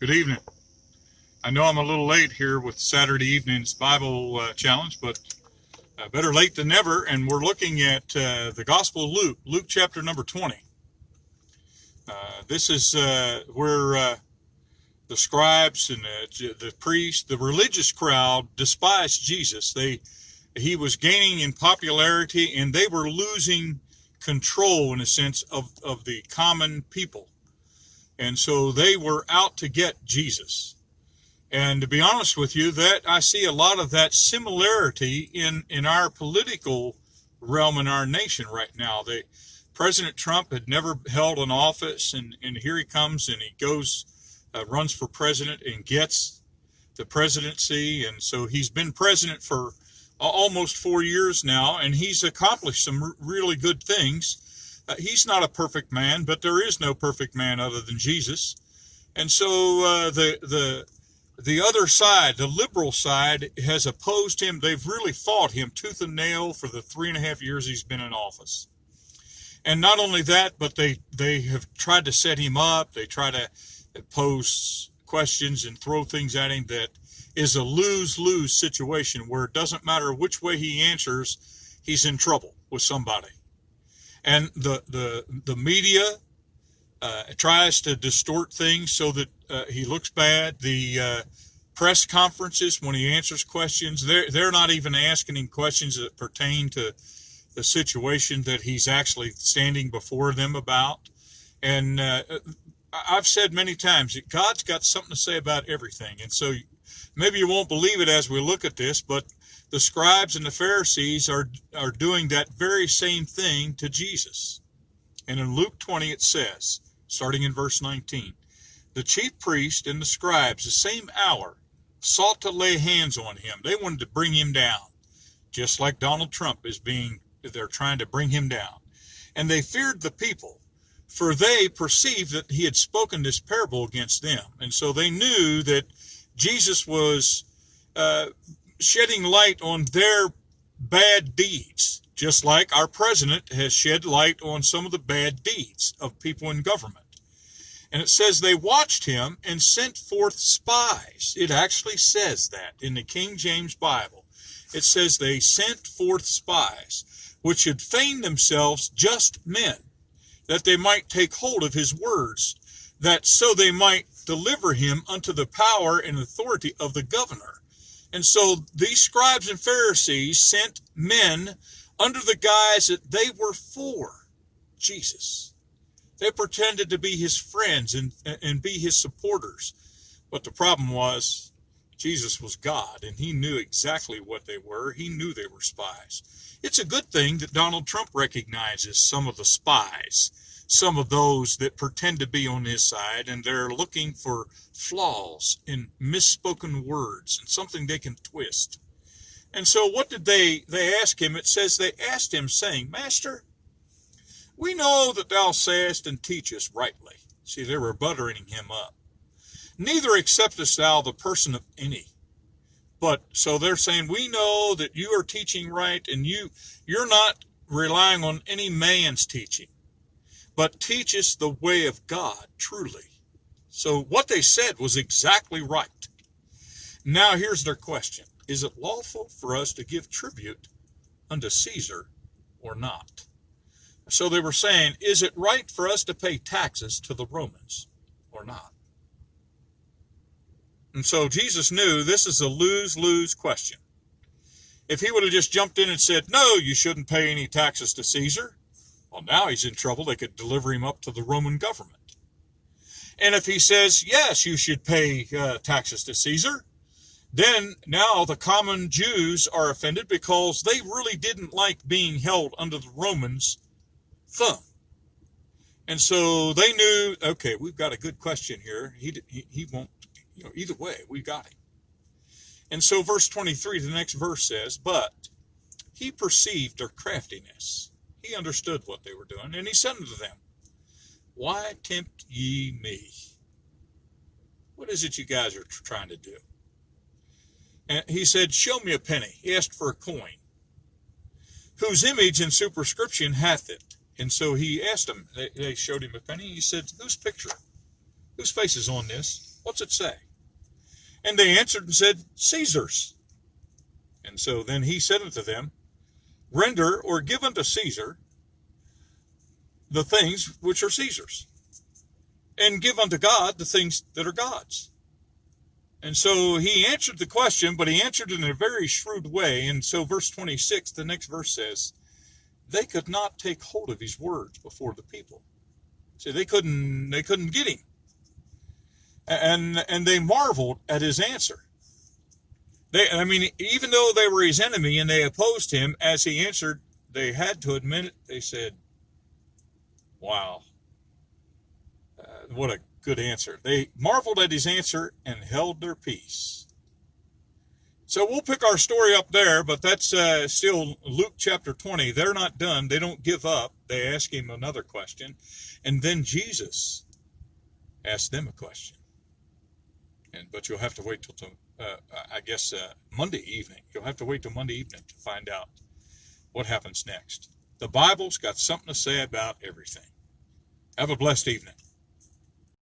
Good evening. I know I'm a little late here with Saturday evening's Bible challenge, but better late than never. And we're looking at the Gospel of Luke chapter number 20. This is where the scribes and the priests, the religious crowd, despised Jesus. He was gaining in popularity, and they were losing control, in a sense, of the common people. And so they were out to get Jesus. And to be honest with you, that I see a lot of that similarity in our political realm in our nation right now. President Trump had never held an office, and here he comes and he goes, runs for president and gets the presidency. And so he's been president for almost 4 years now, and he's accomplished some really good things. He's not a perfect man, but there is no perfect man other than Jesus. And so the other side, the liberal side, has opposed him. They've really fought him tooth and nail for the 3.5 years he's been in office. And not only that, but they have tried to set him up. They try to pose questions and throw things at him that is a lose-lose situation where it doesn't matter which way he answers, he's in trouble with somebody. And the media tries to distort things so that he looks bad. The press conferences, when he answers questions, they're not even asking him questions that pertain to the situation that he's actually standing before them about. And I've said many times that God's got something to say about everything. And so maybe you won't believe it as we look at this, but the scribes and the Pharisees are doing that very same thing to Jesus. And in Luke 20 it says, starting in verse 19, the chief priest and the scribes the same hour sought to lay hands on him. They wanted to bring him down, just like Donald Trump they're trying to bring him down. And they feared the people, for they perceived that he had spoken this parable against them. And so they knew that Jesus was shedding light on their bad deeds, just like our president has shed light on some of the bad deeds of people in government. And it says they watched him and sent forth spies. It actually says that in the King James Bible. It says they sent forth spies, which should feign themselves just men, that they might take hold of his words, that so they might deliver him unto the power and authority of the governor. And so these scribes and Pharisees sent men under the guise that they were for Jesus. They pretended to be his friends and be his supporters. But the problem was, Jesus was God, and he knew exactly what they were. He knew they were spies. It's a good thing that Donald Trump recognizes some of the spies, some of those that pretend to be on his side, and they're looking for flaws in misspoken words and something they can twist. And so what did they ask him? It says they asked him, saying, Master, we know that thou sayest and teachest rightly. See, they were buttering him up. Neither acceptest thou the person of any. But so they're saying, we know that you are teaching right, and you're not relying on any man's teaching, but teachest the way of God truly. So what they said was exactly right. Now here's their question. Is it lawful for us to give tribute unto Caesar or not? So they were saying, is it right for us to pay taxes to the Romans or not? And so Jesus knew this is a lose-lose question. If he would have just jumped in and said, no, you shouldn't pay any taxes to Caesar, well, now he's in trouble. They could deliver him up to the Roman government. And if he says, yes, you should pay taxes to Caesar, then now the common Jews are offended because they really didn't like being held under the Romans' thumb. And so they knew, okay, we've got a good question here. He won't, either way, we got him. And so verse 23, the next verse says, but he perceived their craftiness. He understood what they were doing, and he said unto them, why tempt ye me? What is it you guys are trying to do? And he said, show me a penny. He asked for a coin. Whose image and superscription hath it? And so he asked them, they showed him a penny. He said, whose picture? Whose face is on this? What's it say? And they answered and said, Caesar's. And so then he said unto them, Render or give unto Caesar the things which are Caesar's, and give unto God the things that are God's. And so he answered the question, but he answered it in a very shrewd way. And so verse 26, the next verse says, they could not take hold of his words before the people. See, they couldn't get him. And they marveled at his answer. Even though they were his enemy and they opposed him, as he answered, they had to admit it. They said, wow, what a good answer. They marveled at his answer and held their peace. So we'll pick our story up there, but that's still Luke chapter 20. They're not done. They don't give up. They ask him another question. And then Jesus asked them a question. But you'll have to wait till, Monday evening. You'll have to wait till Monday evening to find out what happens next. The Bible's got something to say about everything. Have a blessed evening.